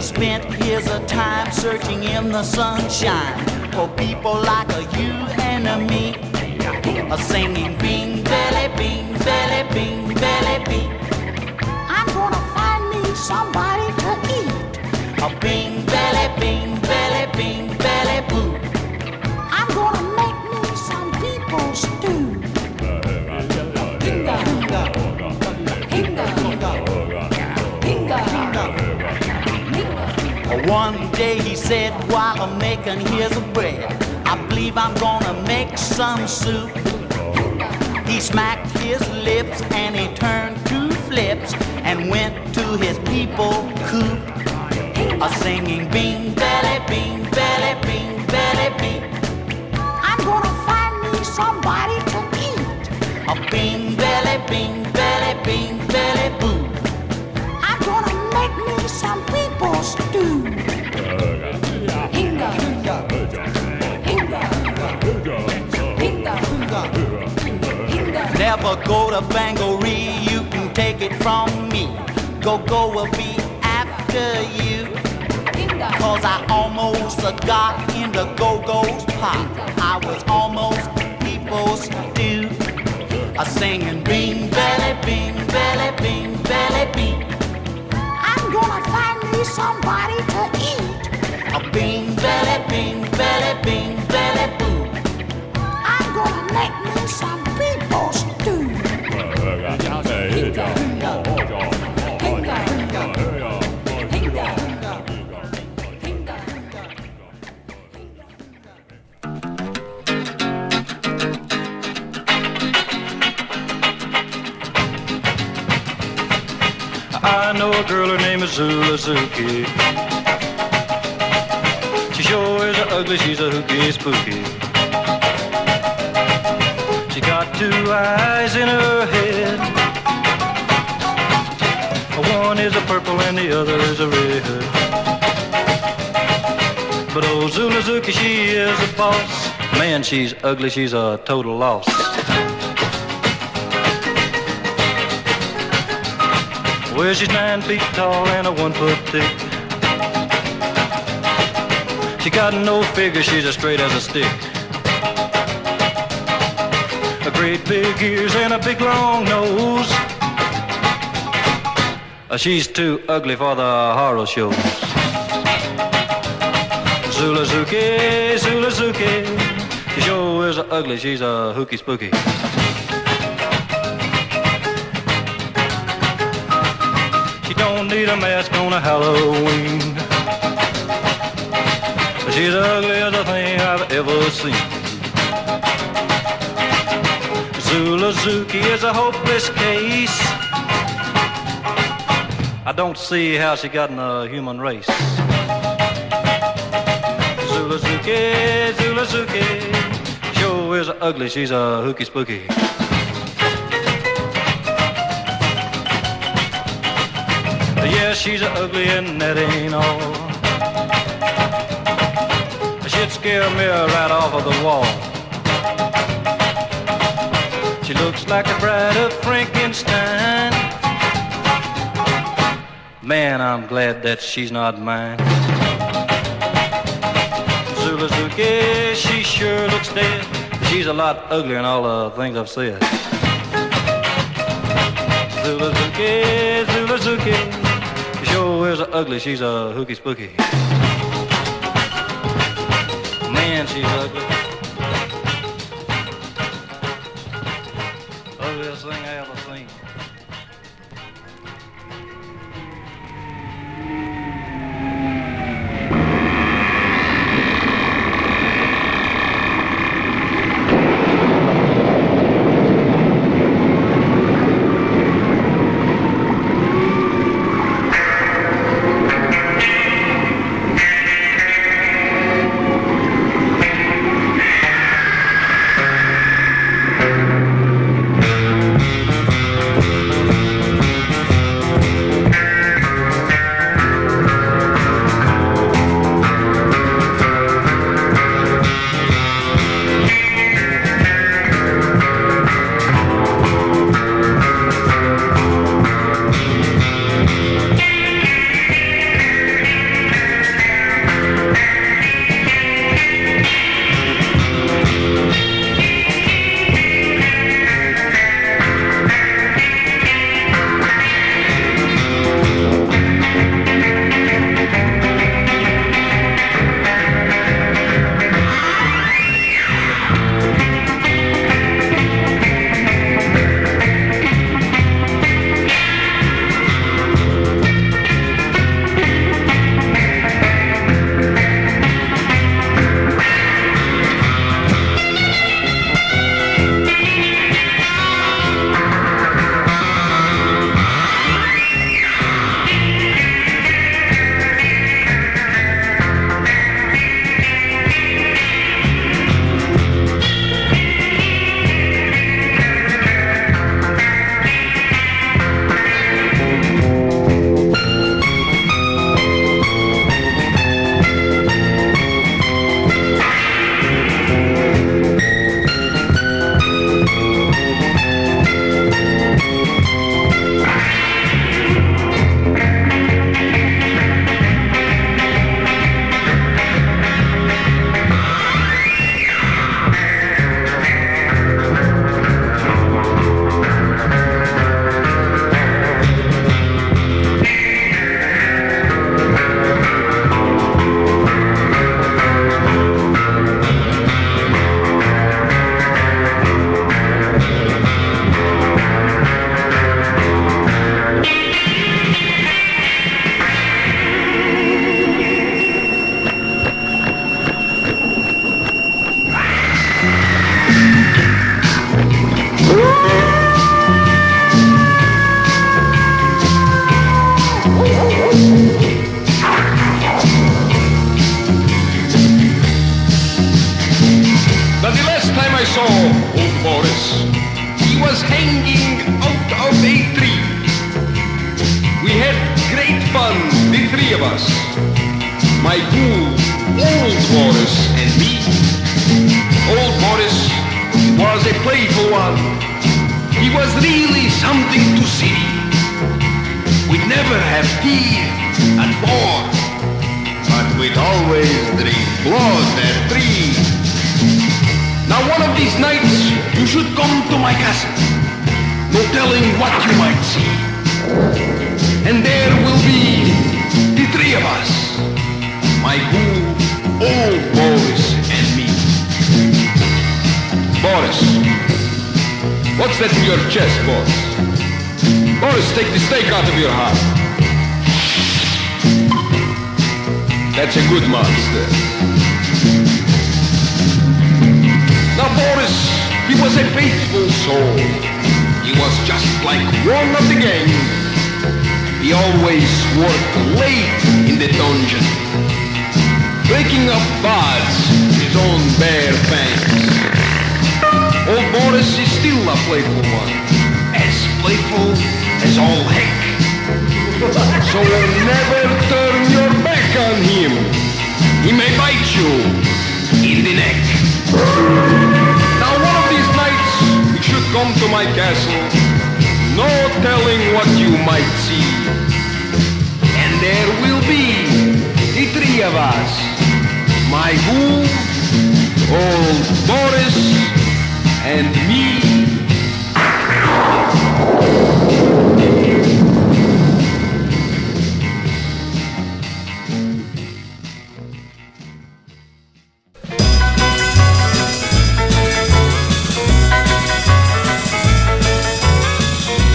spent his time searching in the sunshine for people like you and me, singing bing, belly, bing, belly, bing, belly, bing. I'm gonna find me somebody to eat. A bing, belly, bing, belly, bing, belly, boo. I'm gonna make me some people stew. Hinga, hinga, hinga, hinga, hinga, hinga. One day he said while I'm making his bread, I believe I'm gonna make some soup. He smacked his lips and he turned 2 flips and went to his people coop, singing bing, belly, bing, belly, bing, belly, bing. I'm gonna find me somebody to eat. A bing, belly, bing, belly, bing, belly, boo. I'm gonna make me some people stew. Hinga, hinga, hinga, hinga, hinga. Never go to Bangaree, you can take it from me. Go will be after you. Cause I almost got into Go-Go's pot. I was almost people's stew. Singing bing, belly, bing, belly, bing, belly, bing. I'm gonna find me somebody to eat. A bing, belly, bing, belly, bing, belly, boo. I'm gonna make me some people stew. I know a girl, her name is Zula Zuki. She sure is ugly, she's a hooky spooky. She got 2 eyes in her head. One is a purple and the other is a red. But old Zula Zuki, she is a boss. Man, she's ugly, she's a total loss. Well, she's 9 feet tall and a 1 foot thick. She got no figure, she's as straight as a stick. A great big ears and a big long nose. She's too ugly for the horror shows. Zula Zuki, Zula Zuki. She sure is ugly, she's a hooky spooky. Don't need a mask on a Halloween. She's the ugliest thing I've ever seen. Zula Zuki is a hopeless case. I don't see how she got in the human race. Zula Zuki, Zula Zuki. Sure is ugly, she's a hooky spooky. Yeah, she's ugly and that ain't all. She'd scare me right off of the wall. She looks like the bride of Frankenstein. Man, I'm glad that she's not mine. Zula Zuki, she sure looks dead. She's a lot uglier than all the things I've said. Zula Zuki, Zula Zuki. Sure is ugly, she's a hooky spooky. Man, she's ugly. Ugliest thing I ever seen. fun, the three of us. My cool, old Boris and me. Old Boris was a playful one. He was really something to see. We'd never have tea at 4, but we'd always drink blood at 3. Now one of these nights, you should come to my castle. No telling what you might see. And there will be the three of us. My cool, old Boris and me. Boris, what's that in your chest, Boris? Boris, take the steak out of your heart. That's a good monster. Now Boris, he was a faithful soul. He was just like one of the gang. He always worked late in the dungeon, breaking up bars with his own bare fangs. Old Boris is still a playful one, as playful as all heck. So never turn your back on him. He may bite you in the neck. Now one of these nights you should come to my castle. No telling what you might see. And there will be the three of us. My ghoul, old Boris, and me.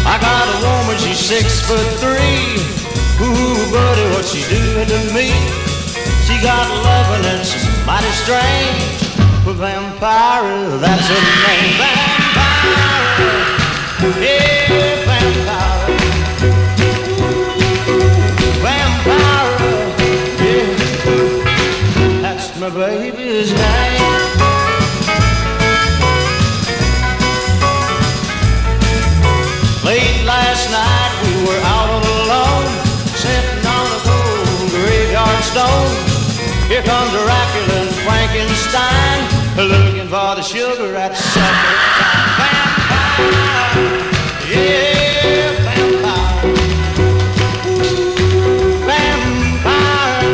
I got a woman, she's 6'3". Ooh, buddy, what she doing to me? She got loving and she's mighty strange. But vampire, that's her name. Vampire, yeah, vampire. Vampire, yeah, that's my baby's name. Late last night we were out on alone, sitting on a cold graveyard stone. Here comes Dracula and Frankenstein, looking for the sugar at supper time. Vampire, yeah, vampire. Vampire,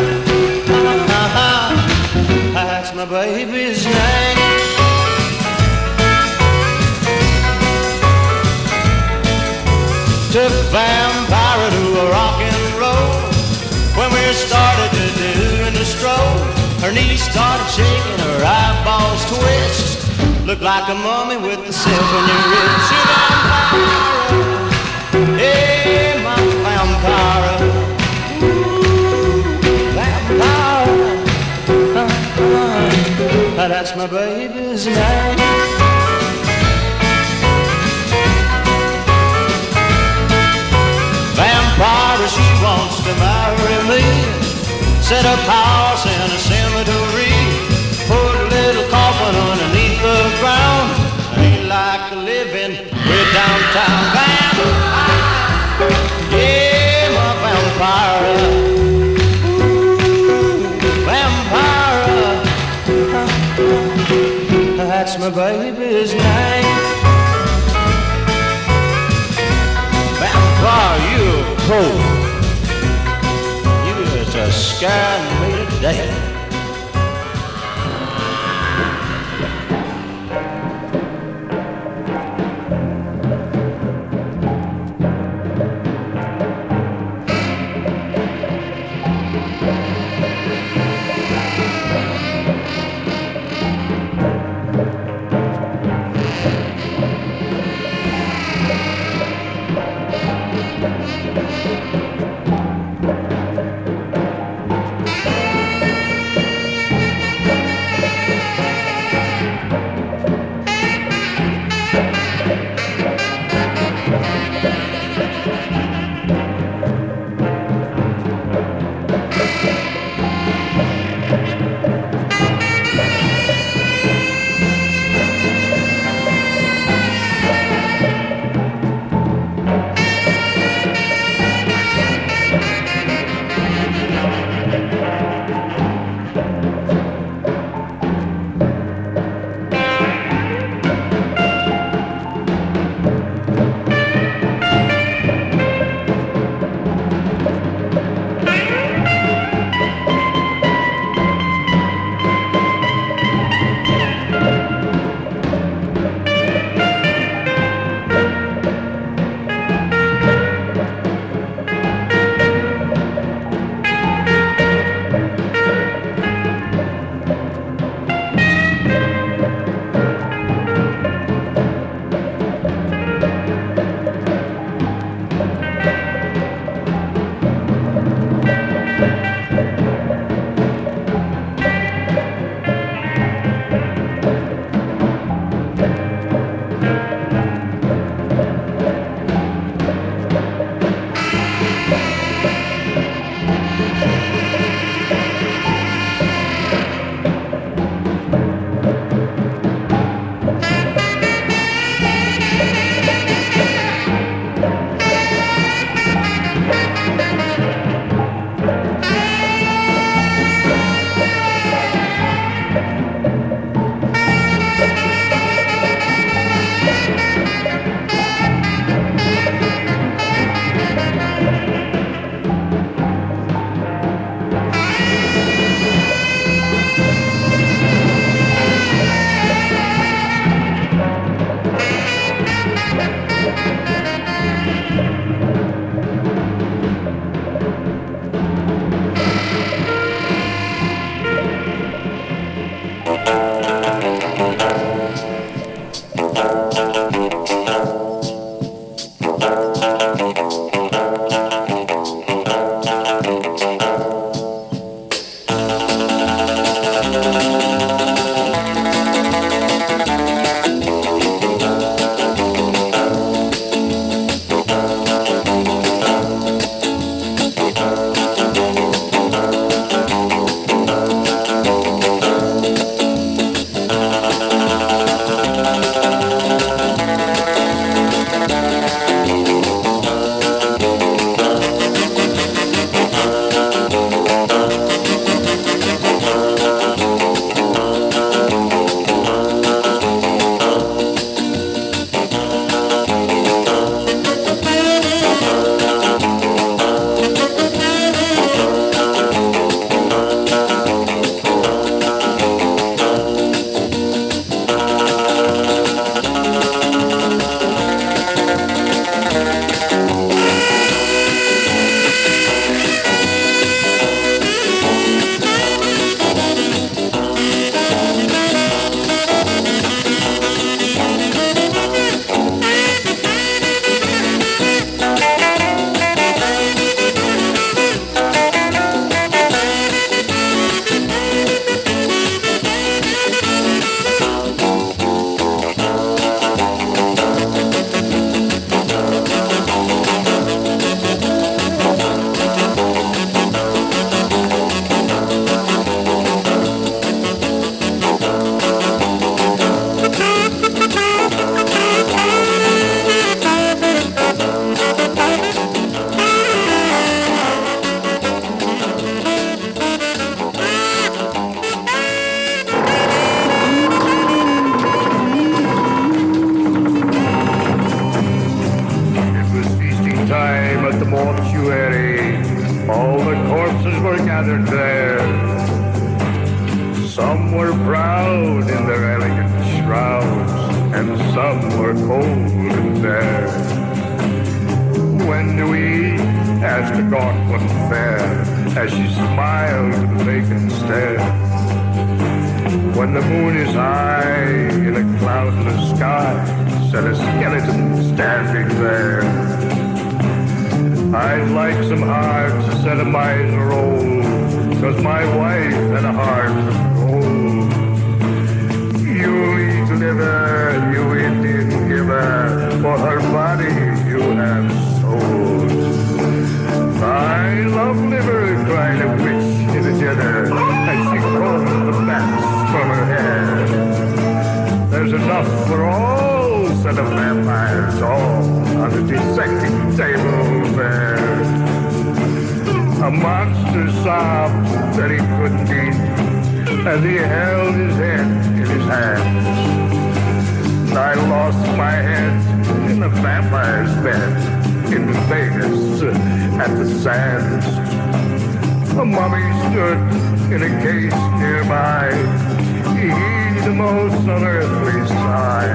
that's my baby's name. Took vampire to a rock and roll. When we started to do the stroll, her knees started shaking, her eyeballs twist. Looked like a mummy with the silver wrist. You vampire, hey, my vampire. Ooh, vampire, that's my baby's name. Vampire, she wants to marry me. Set up house in a cemetery. Put a little coffin underneath the ground. Ain't like living way downtown. Vampire, yeah, my vampire. Ooh, vampire, that's my baby's name. Vampire, you cold. You just scaring me to death. mortuary, all the corpses were gathered there. Some were proud in their elegant shrouds, and some were cold and bare. When do we? Asked the gauntlet fair, as she smiled with a vacant stare. When the moon is high in a cloudless sky, said a skeleton standing there. I'd like some hearts, said a miser old, 'cause my wife had a heart of gold. You eat liver, you Indian giver, for her body you have sold. I love liver, cried a witch in a dinner, as she combed the bats from her hair. There's enough for all, said the vampires all, on the dissecting table there. A monster sobbed that he couldn't eat, as he held his head in his hands. I lost my head in the vampire's bed in Vegas at the Sands. A mummy stood in a case nearby. He heaved the most unearthly sigh.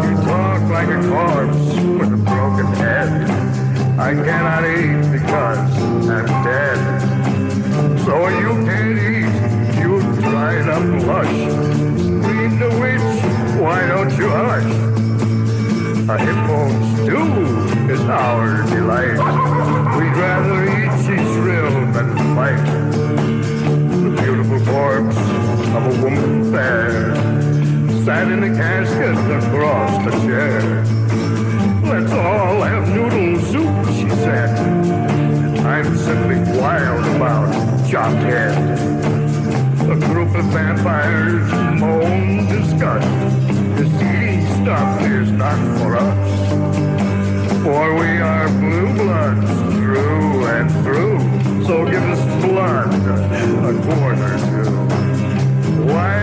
He talked like a corpse with a broken head. I cannot eat because I'm dead. So you can't eat, you dried up lush. Screamed the witch, why don't you hush? A hip bone stew is our delight. We'd rather eat, she shrilled, than night. The beautiful corpse of a woman fair sat in a casket across the chair. Let's all have noodle soup, she said. I'm simply wild about chopped head. A group of vampires moan disgust. This eating stuff is not for us. For we are blue bloods through and through. So give us blood, a corn or two. Why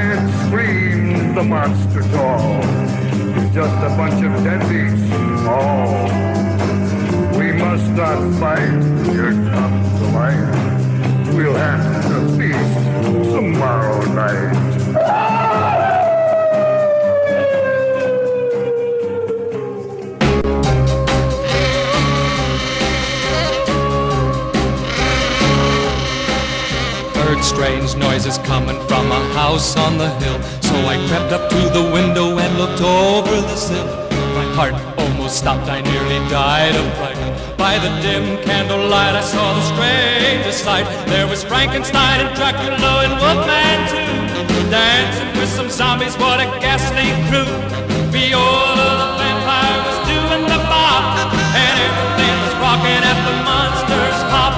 screams the monster tall? It's just a bunch of deadbeats, all. We must not fight, here comes the light. We'll have to feast tomorrow night. Heard strange noises coming from a house on the hill, so I crept up to the window and looked over the sill. My heart almost stopped, I nearly died of fright. By the dim candlelight I saw the strangest sight. There was Frankenstein and Dracula and Wolfman too, dancing with some zombies, what a ghastly crew. Viola the vampire was doing the bop, and everything was rocking at the monster's hop.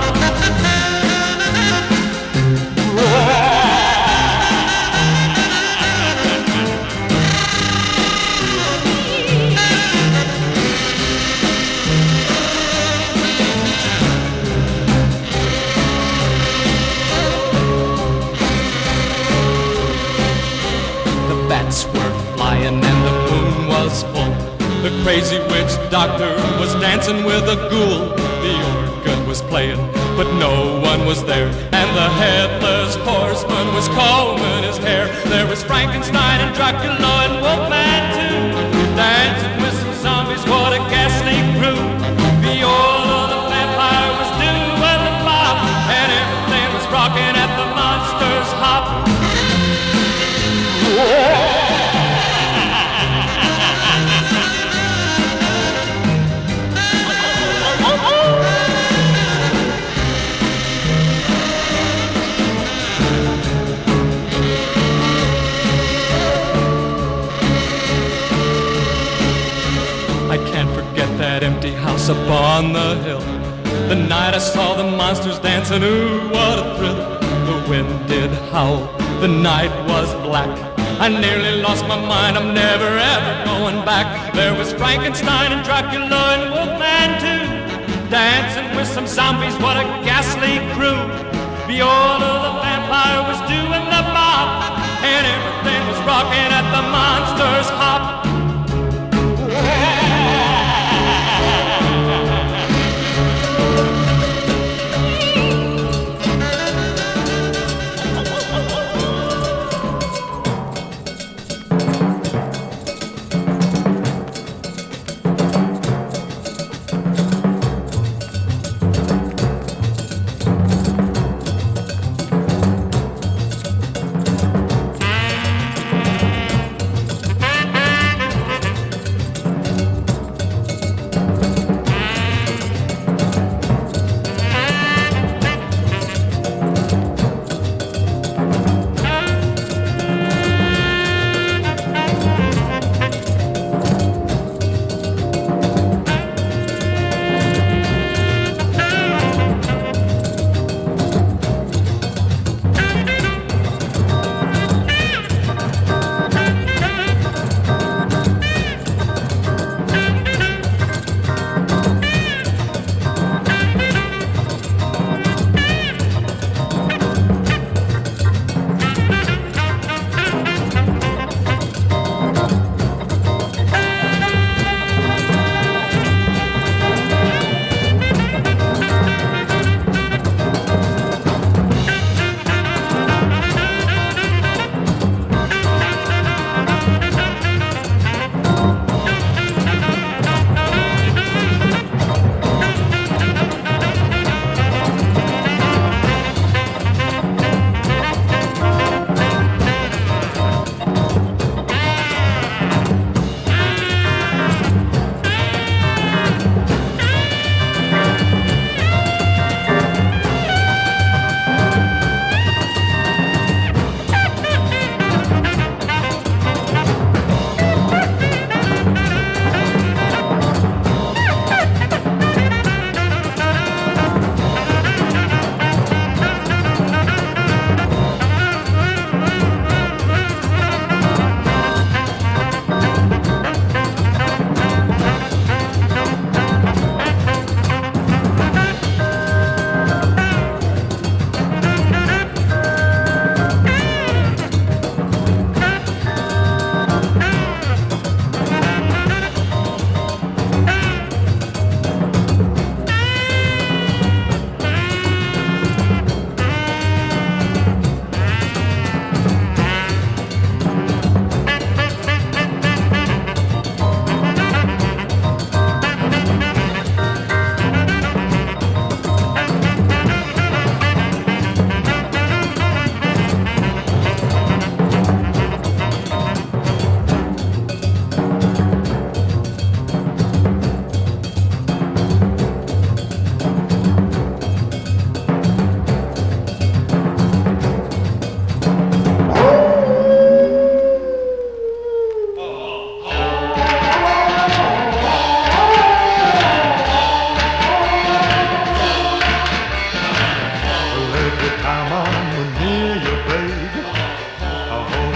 Were flying and the moon was full. The crazy witch doctor was dancing with a ghoul. The organ was playing, but no one was there, and the headless horseman was combing his hair. There was Frankenstein and Dracula and Wolfman too, dancing with some zombies, what a ghastly crew. Viola the vampire was doing the bop, and everything was rocking at the monster's hop. I can't forget that empty house up on the hill. The night I saw the monsters dancing, ooh, what a thrill. The wind did howl, the night was black. I nearly lost my mind, I'm never ever going back. There was Frankenstein and Dracula and Wolfman too, dancing with some zombies, what a ghastly crew. Viola the vampire was doing the bop, and everything was rocking at the monster's hop.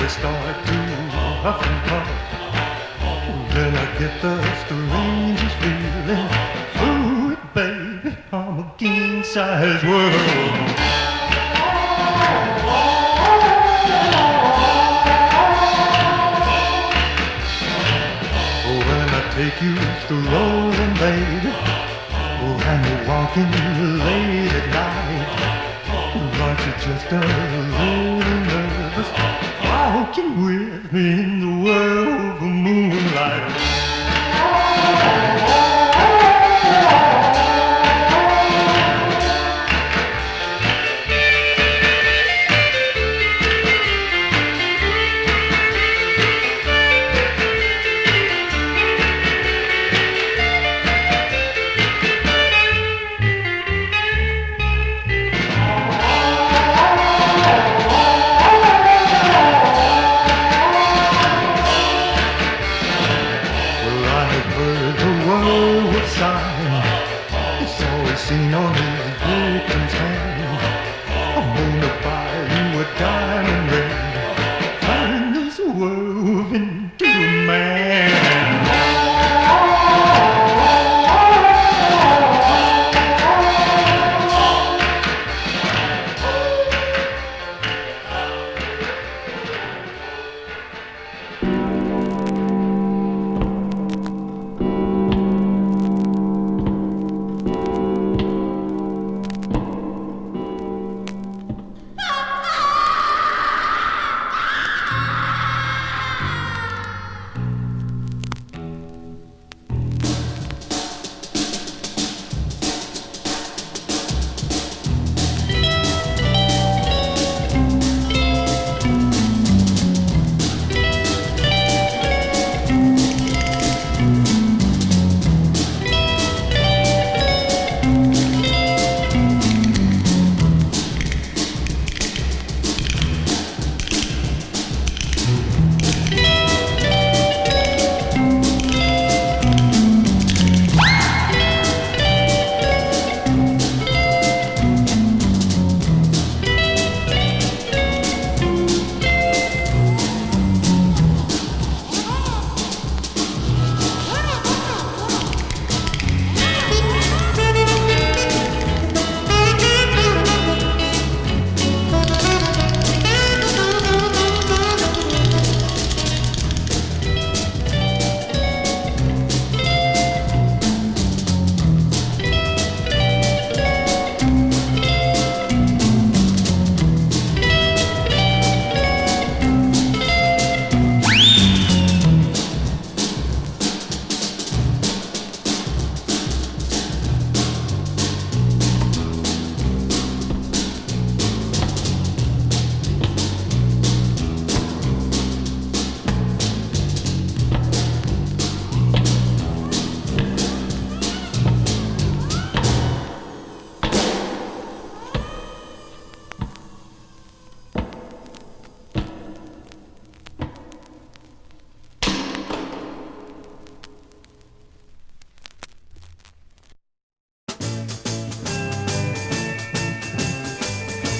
start to huff and puff. Then I get the strangest feeling. Ooh, baby, I'm a king-size world. Oh, when I take you strolling, baby, oh, and we're walking late at night, aren't you just a little nervous? Walking with me in the world of moonlight. Seen on his victim's hand, I'm gonna buy you a diamond ring, turn this world into a man.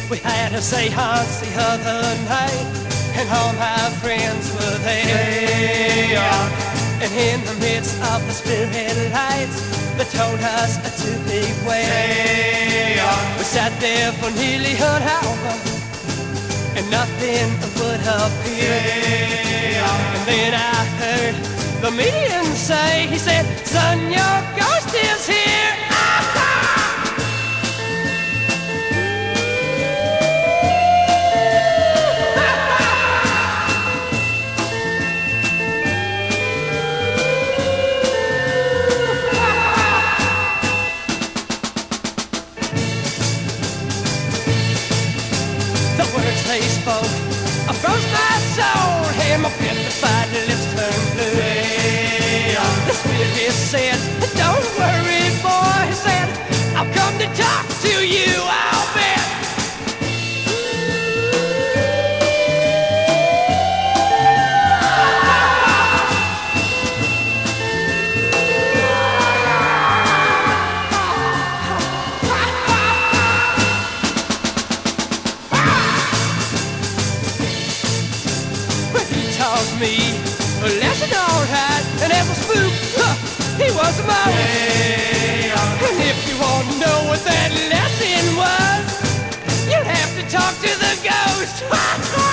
We had a seance the other night, and all my friends were there. And in the midst of the spirit lights, they told us to beware. We sat there for nearly an hour, and nothing would appear. And then I heard the medium say, he said, "Son, your ghost is here." They spoke, I froze my soul, and my petrified lips turned blue. The spirit said, "Don't worry, boy," he said, "I've come to talk to you, I'll bet." taught me a lesson alright, and as a spook, he was a mouse. And if you want to know what that lesson was, you'll have to talk to the ghost.